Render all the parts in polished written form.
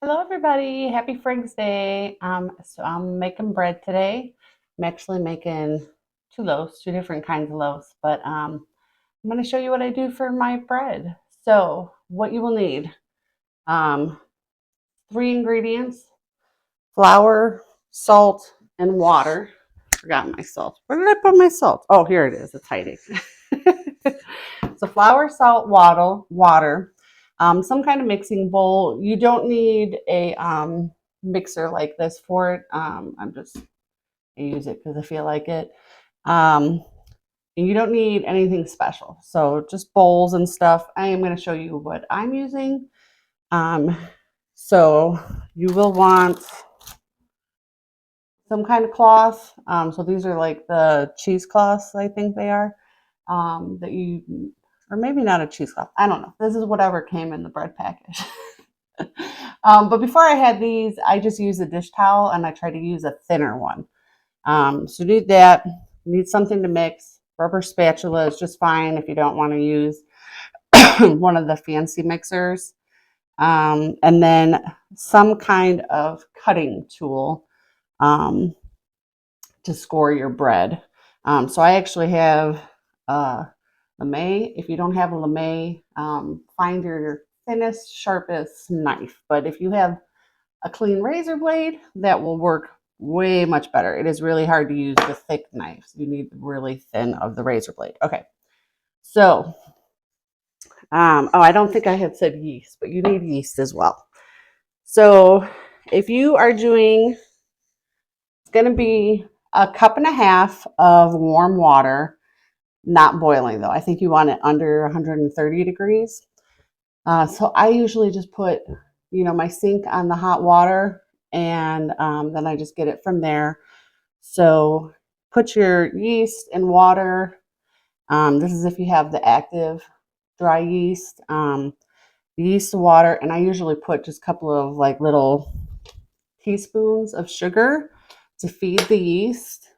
Hello, everybody. Happy Frank's Day. So I'm making bread today. I'm actually making two loaves, two different kinds of loaves, but I'm going to show you what I do for my bread. So what you will need, um, three ingredients: flour, salt, and water. Forgot my salt. Where did I put my salt? Oh, here it is. It's hiding. So flour, salt, water, some kind of mixing bowl. You don't need a mixer like this for it. I use it because I feel like it. Um, and you don't need anything special. So just bowls and stuff. I am going to show you what I'm using. Um, so you will want some kind of cloth. So these are like the cheesecloths, I think they are, that you, or maybe not a cheesecloth. I don't know. This is whatever came in the bread package. But before I had these, I just used a dish towel and I tried to use a thinner one. So you need that. You need something to mix. Rubber spatula is just fine if you don't want to use one of the fancy mixers. And then some kind of cutting tool. Um, to score your bread. So I actually have lame. If you don't have a lame, find your thinnest, sharpest knife. But if you have a clean razor blade, that will work way much better. It is really hard to use the thick knives. You need really thin of the razor blade. Okay, so oh, I don't think I had said yeast, but you need yeast as well. So if you are doing, it's going to be a cup and a half of warm water, not boiling though. I think you want it under 130 degrees. So I usually just put, my sink on the hot water, and then I just get it from there. So put your yeast in water. This is if you have the active dry yeast. Yeast, water, and I usually put just a couple of like little teaspoons of sugar to feed the yeast.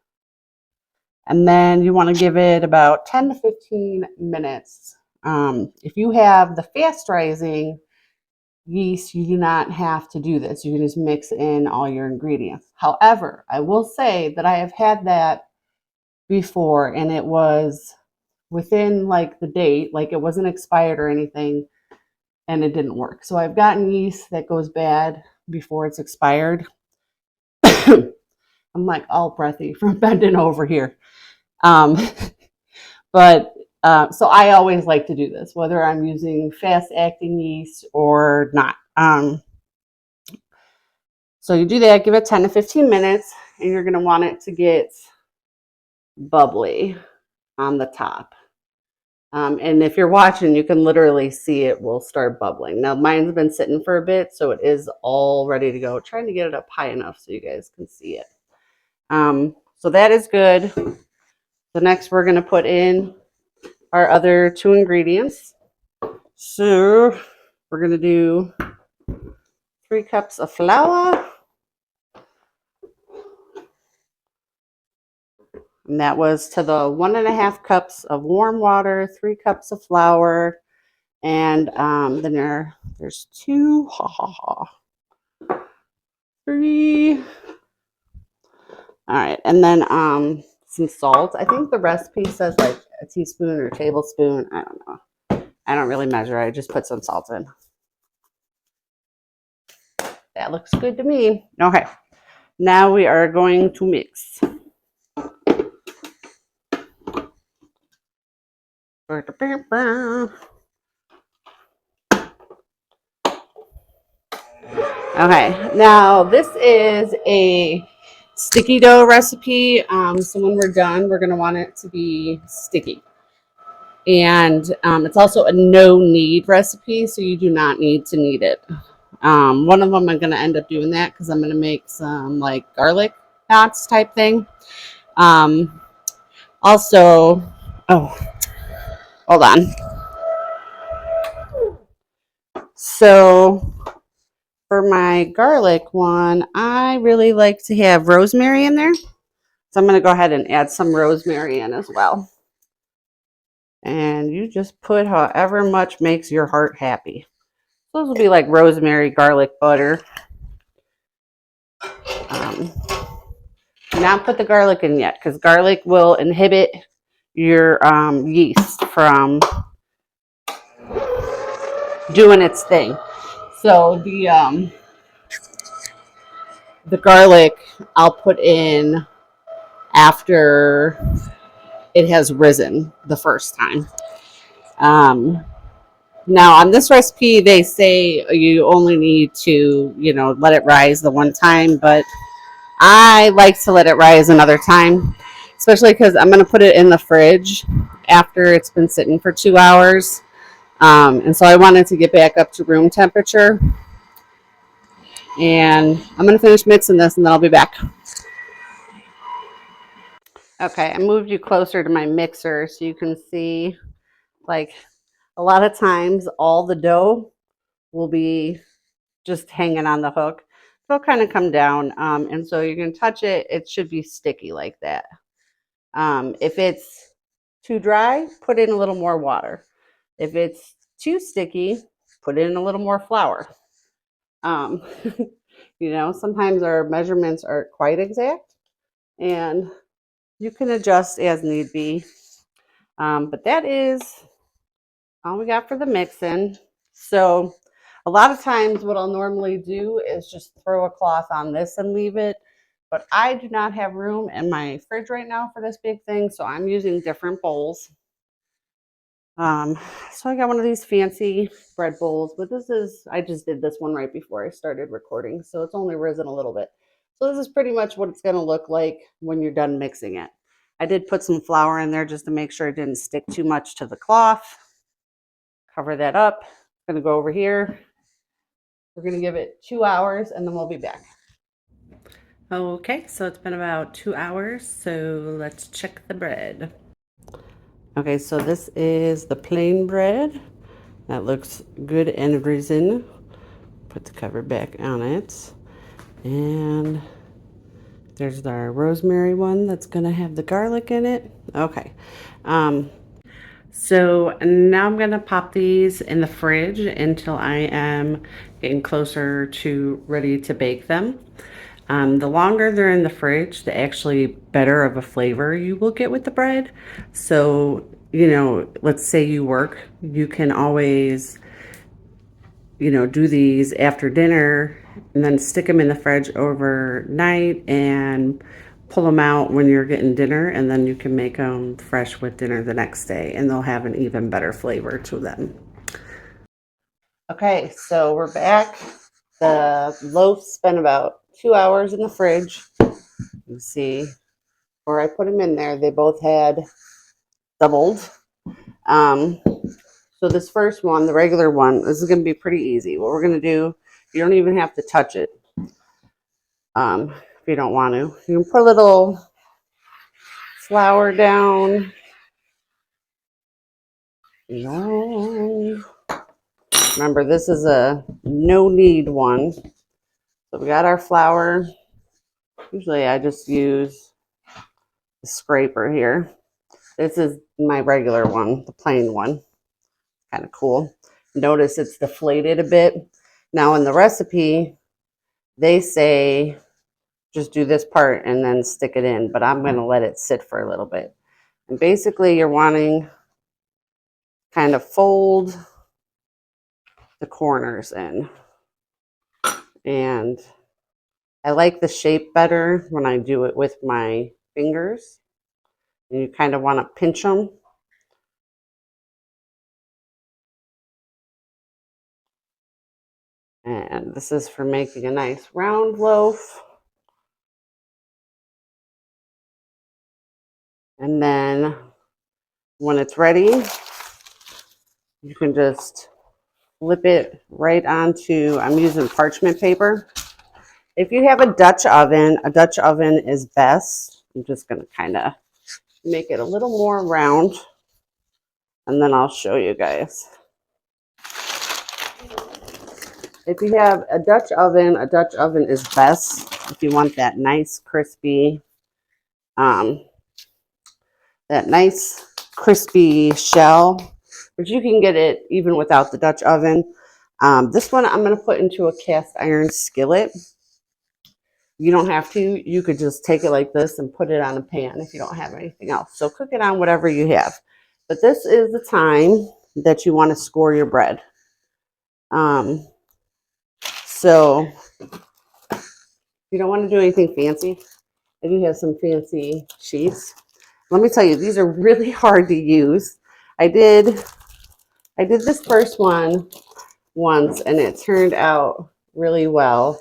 And then you want to give it about 10 to 15 minutes. If you have the fast rising yeast, you do not have to do this. You can just mix in all your ingredients. However, I will say that I have had that before, and it was within like the date, like it wasn't expired or anything, and it didn't work. So I've gotten yeast that goes bad before it's expired. I'm like all breathy from bending over here. Um, But so I always like to do this, whether I'm using fast acting yeast or not. So you do that, give it 10 to 15 minutes, and you're going to want it to get bubbly on the top. And if you're watching, you can literally see it will start bubbling. Now, mine's been sitting for a bit, so it is all ready to go. Trying to get it up high enough so you guys can see it. So that is good. So next, we're going to put in our other two ingredients. So we're going to do 3 cups of flour. And that was to the 1.5 cups of warm water, 3 cups of flour, and then there's 2, 3. All right, and then some salt. I think the recipe says like a teaspoon or tablespoon. I don't know. I don't really measure. I just put some salt in. That looks good to me. Okay, now we are going to mix. Okay, now this is a sticky dough recipe. So when we're done, we're going to want it to be sticky. And it's also a no knead recipe, so you do not need to knead it. One of them I'm going to end up doing that because I'm going to make some like garlic knots type thing. Also, oh, hold on. So for my garlic one, I really like to have rosemary in there. So I'm going to go ahead and add some rosemary in as well. And you just put however much makes your heart happy. Those will be like rosemary, garlic, butter. Do not put the garlic in yet because garlic will inhibit your yeast from doing its thing. So the garlic I'll put in after it has risen the first time. Now on this recipe, they say you only need to, let it rise the one time, but I like to let it rise another time, especially because I'm going to put it in the fridge after it's been sitting for 2 hours. And so I wanted to get back up to room temperature. And I'm going to finish mixing this and then I'll be back. Okay, I moved you closer to my mixer so you can see, like, a lot of times all the dough will be just hanging on the hook. It'll kind of come down. And so you can touch it, it should be sticky like that. If it's too dry, put in a little more water. If it's too sticky, put in a little more flour. Sometimes our measurements aren't quite exact, and you can adjust as need be. But that is all we got for the mixing. So a lot of times what I'll normally do is just throw a cloth on this and leave it. But I do not have room in my fridge right now for this big thing, so I'm using different bowls. So I got one of these fancy bread bowls, but I just did this one right before I started recording, so it's only risen a little bit. So this is pretty much what it's going to look like when you're done mixing it. I did put some flour in there just to make sure it didn't stick too much to the cloth. Cover that up. I'm going to go over here. We're going to give it 2 hours and then we'll be back. Okay, so it's been about 2 hours, so let's check the bread. Okay, so this is the plain bread. That looks good and risen. Put the cover back on it. And there's our rosemary one that's gonna have the garlic in it. Okay. So now I'm gonna pop these in the fridge until I am getting closer to ready to bake them. The longer they're in the fridge, the actually better of a flavor you will get with the bread. So, let's say you work, you can always, do these after dinner and then stick them in the fridge overnight and pull them out when you're getting dinner, and then you can make them fresh with dinner the next day and they'll have an even better flavor to them. Okay, so we're back. The loaf's been about 2 hours in the fridge. You see where I put them in there, they both had doubled. So this first one, the regular one, this is going to be pretty easy. What we're going to do, you don't even have to touch it if you don't want to. You can put a little flour down. Remember, this is a no-knead one. So we got our flour. Usually I just use the scraper here. This is my regular one, the plain one. Kind of cool. Notice it's deflated a bit. Now in the recipe, they say just do this part and then stick it in, but I'm going to let it sit for a little bit. And basically you're wanting kind of fold the corners in. And I like the shape better when I do it with my fingers. And you kind of want to pinch them. And this is for making a nice round loaf. And then when it's ready, you can just flip it right onto, I'm using parchment paper. If you have a Dutch oven is best. I'm just going to kind of make it a little more round, and then I'll show you guys. If you have a Dutch oven is best if you want that nice crispy, shell, but you can get it even without the Dutch oven. This one I'm going to put into a cast iron skillet. You don't have to. You could just take it like this and put it on a pan if you don't have anything else. So cook it on whatever you have. But this is the time that you want to score your bread. So you don't want to do anything fancy. I do have some fancy sheets. Let me tell you, these are really hard to use. I did this first one once and it turned out really well,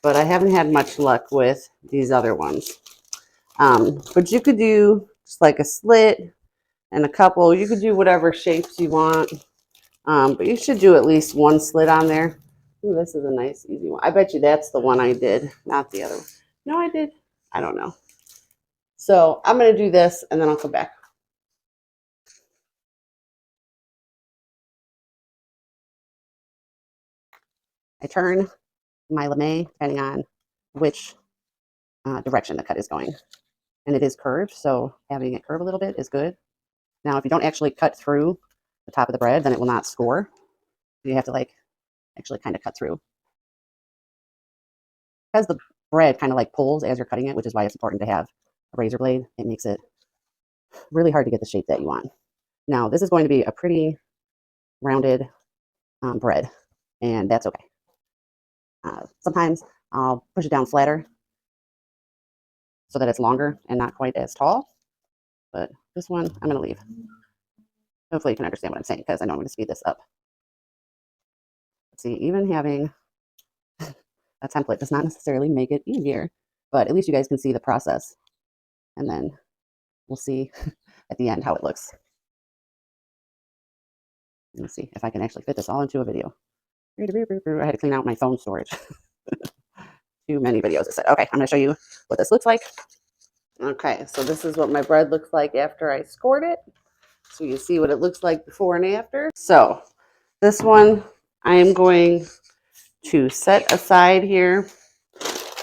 but I haven't had much luck with these other ones. But you could do just like a slit and a couple. You could do whatever shapes you want, but you should do at least one slit on there. Ooh, this is a nice easy one. I bet you that's the one I did, not the other one. No, I did. I don't know. So I'm going to do this and then I'll come back. I turn my lame depending on which direction the cut is going. And it is curved, so having it curve a little bit is good. Now, if you don't actually cut through the top of the bread, then it will not score. You have to like actually kind of cut through. Because the bread kind of like pulls as you're cutting it, which is why it's important to have a razor blade. It makes it really hard to get the shape that you want. Now, this is going to be a pretty rounded bread, and that's okay. Sometimes I'll push it down flatter so that it's longer and not quite as tall. But this one, I'm going to leave. Hopefully you can understand what I'm saying because I know I'm going to speed this up. Let's see, even having a template does not necessarily make it easier, but at least you guys can see the process. And then we'll see at the end how it looks. Let's see if I can actually fit this all into a video. I had to clean out my phone storage. Too many videos. I said, okay, I'm going to show you what this looks like. Okay, so this is what my bread looks like after I scored it. So you see what it looks like before and after. So this one I am going to set aside here,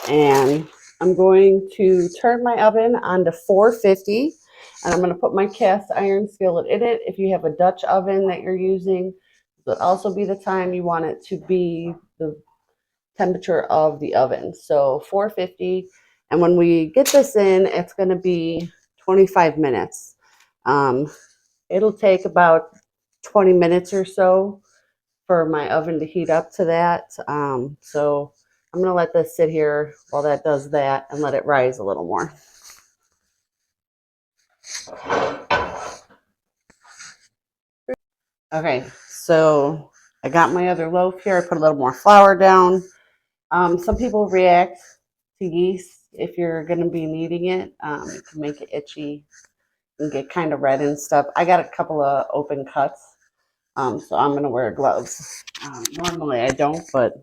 and I'm going to turn my oven on to 450, and I'm going to put my cast iron skillet in it. If you have a Dutch oven that you're using, it'll also be the time you want it to be the temperature of the oven. So 450, and when we get this in, it's going to be 25 minutes. It'll take about 20 minutes or so for my oven to heat up to that. So I'm going to let this sit here while that does that and let it rise a little more. Okay, so I got my other loaf here. I put a little more flour down. Some people react to yeast if you're going to be kneading it. It can make it itchy and get kind of red and stuff. I got a couple of open cuts, so I'm going to wear gloves. Normally I don't, but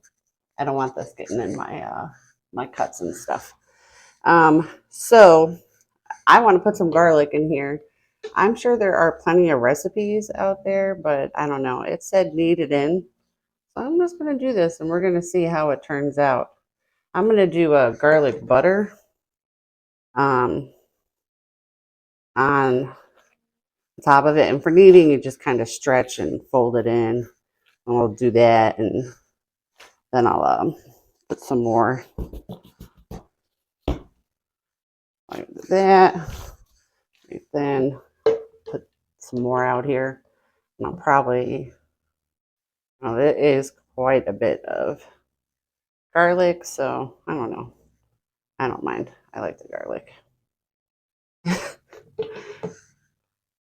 I don't want this getting in my my cuts and stuff. So I want to put some garlic in here. I'm sure there are plenty of recipes out there, but I don't know. It said knead it in. So I'm just going to do this and we're going to see how it turns out. I'm going to do a garlic butter on top of it. And for kneading, you just kind of stretch and fold it in. And we'll do that. And then I'll put some more like that. Then put some more out here. And I'll probably, well, it is quite a bit of garlic, so I don't know. I don't mind. I like the garlic.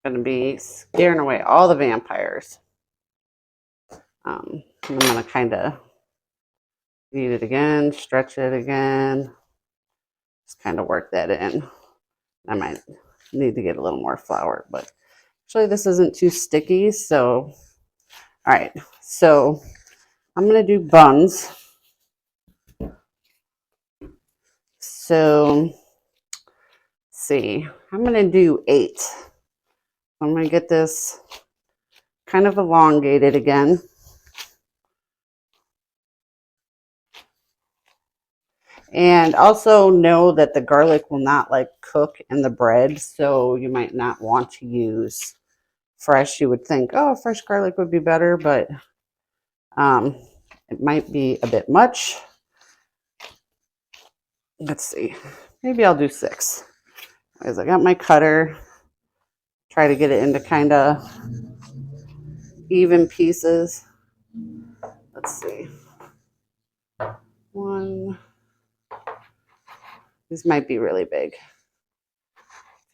Gonna be scaring away all the vampires. I'm gonna kind of knead it again, stretch it again, just kind of work that in. I might need to get a little more flour, but actually this isn't too sticky, so all right. So I'm gonna do buns. So let's see, I'm gonna do 8. I'm gonna get this kind of elongated again. And also know that the garlic will not like cook in the bread, so you might not want to use fresh. You would think, oh, fresh garlic would be better, but It might be a bit much. Let's see. Maybe I'll do 6. As I got my cutter, try to get it into kind of even pieces. Let's see. 1. These might be really big.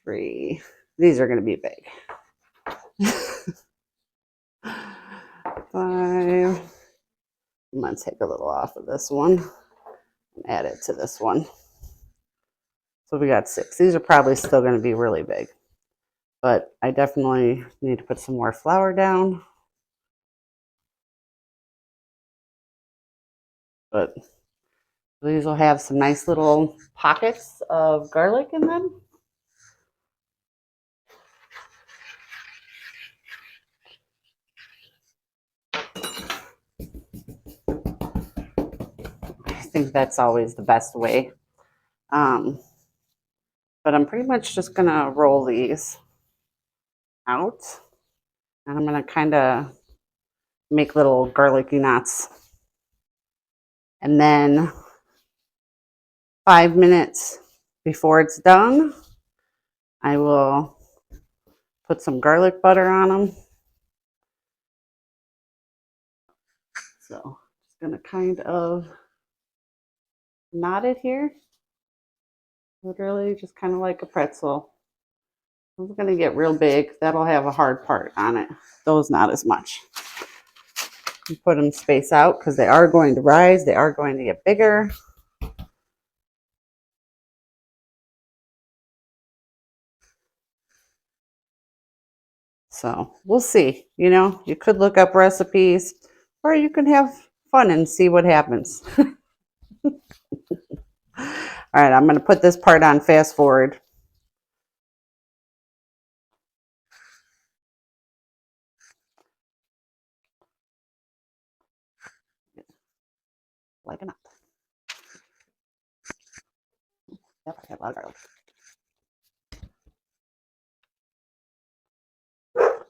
3. These are going to be big. 5. I'm going to take a little off of this one and add it to this one. So we got 6. These are probably still going to be really big, but I definitely need to put some more flour down. But these will have some nice little pockets of garlic in them. I think that's always the best way. But I'm pretty much just gonna roll these out, and I'm gonna kind of make little garlicky knots. And then 5 minutes before it's done, I will put some garlic butter on them. So just gonna kind of knot it here. Literally just kind of like a pretzel. It's gonna get real big. That'll have a hard part on it. Those not as much. You put them space out because they are going to rise. They are going to get bigger. So we'll see. You know, you could look up recipes or you can have fun and see what happens. All right, I'm going to put this part on fast forward. Like a knot. Yep, I got a lot of garlic.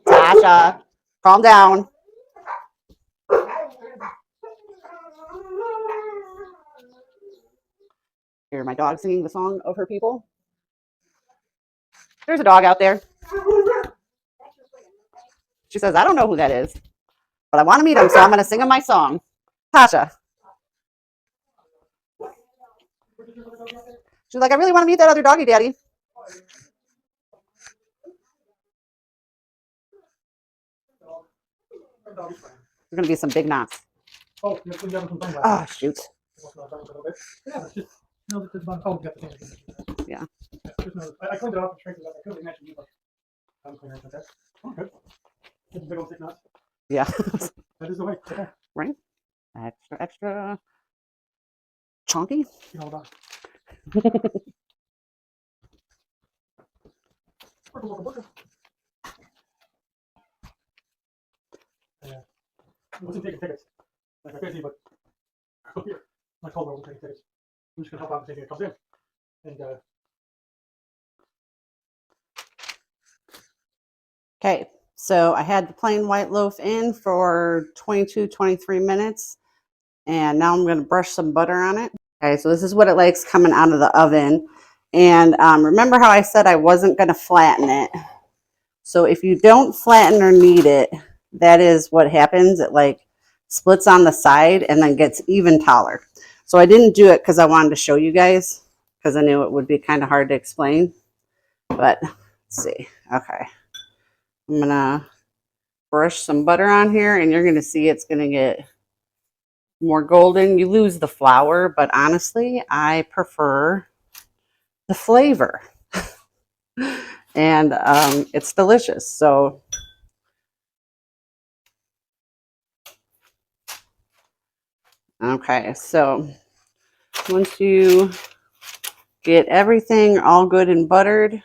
Tasha, calm down. Hear my dog singing the song of her people. There's a dog out there. She says, I don't know who that is, but I want to meet him, so I'm going to sing him my song. Tasha. She's like, I really want to meet that other doggy daddy. There's going to be some big knots. Oh, shoot. Yeah. I cleaned it off and shrinked it up. I could imagine you, but I haven't cleaned it like that. Okay. Big old thick knots. Yeah. That is the way. Okay. Right? Extra chunky. You know about yeah. I wasn't taking tickets. Like I could see, but here, I told her I wasn't taking tickets. I'm just gonna help out if it comes in. And okay, so I had the plain white loaf in for 22, 23 minutes. And now I'm going to brush some butter on it. Okay, so this is what it likes coming out of the oven. And remember how I said I wasn't going to flatten it. So if you don't flatten or knead it, that is what happens. It like splits on the side and then gets even taller. So I didn't do it because I wanted to show you guys, because I knew it would be kind of hard to explain. But let's see. Okay. I'm going to brush some butter on here, and you're going to see it's going to get more golden. You lose the flour, but honestly, I prefer the flavor. And it's delicious. So okay, so once you get everything all good and buttered,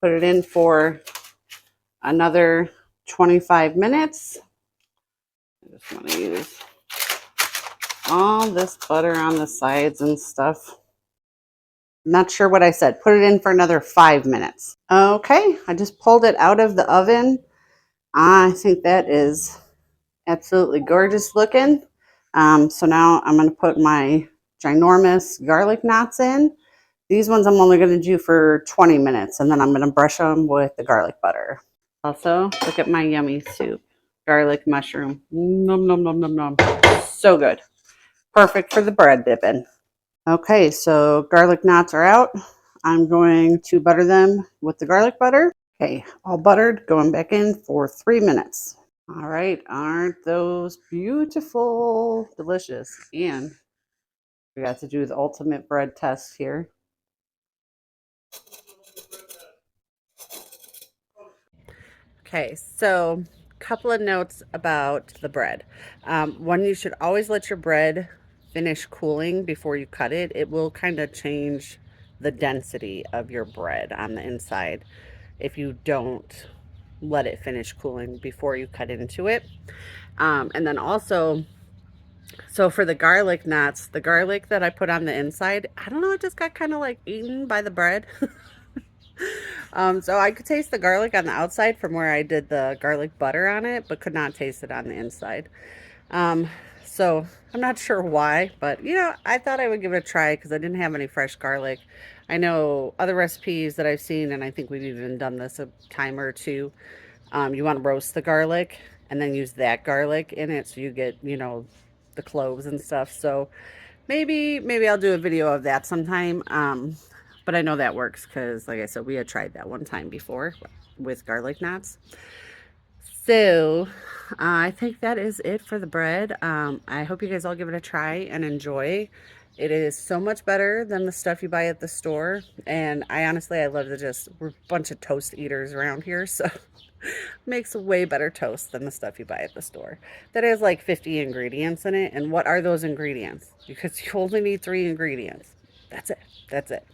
put it in for another 25 minutes. I just want to use all this butter on the sides and stuff. Not sure what I said. Put it in for another 5 minutes. Okay, I just pulled it out of the oven. I think that is Absolutely gorgeous looking. So now I'm going to put my ginormous garlic knots in. These ones I'm only going to do for 20 minutes, and then I'm going to brush them with the garlic butter. Also, look at my yummy soup. Garlic mushroom. Nom, nom, nom, nom, nom. So good. Perfect for the bread dipping. Okay, so garlic knots are out. I'm going to butter them with the garlic butter. Okay, all buttered, going back in for 3 minutes. All right, aren't those beautiful, delicious? And we got to do the ultimate bread test here. Okay, so a couple of notes about the bread. One, you should always let your bread finish cooling before you cut it. It will kind of change the density of your bread on the inside if you don't let it finish cooling before you cut into it. And then also, so for the garlic knots, the garlic that I put on the inside, I don't know, it just got kind of like eaten by the bread. So I could taste the garlic on the outside from where I did the garlic butter on it, but could not taste it on the inside. Um, so I'm not sure why, but I thought I would give it a try because I didn't have any fresh garlic. I know other recipes that I've seen, and I think we've even done this a time or two. You want to roast the garlic and then use that garlic in it so you get, the cloves and stuff. So maybe I'll do a video of that sometime. But I know that works because, like I said, we had tried that one time before with garlic knots. So I think that is it for the bread. I hope you guys all give it a try and enjoy. It is so much better than the stuff you buy at the store. And I love we're a bunch of toast eaters around here. So makes way better toast than the stuff you buy at the store. That has like 50 ingredients in it. And what are those ingredients? Because you only need 3 ingredients. That's it. That's it.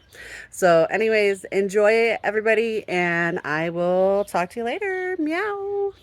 So, anyways, enjoy everybody, and I will talk to you later. Meow.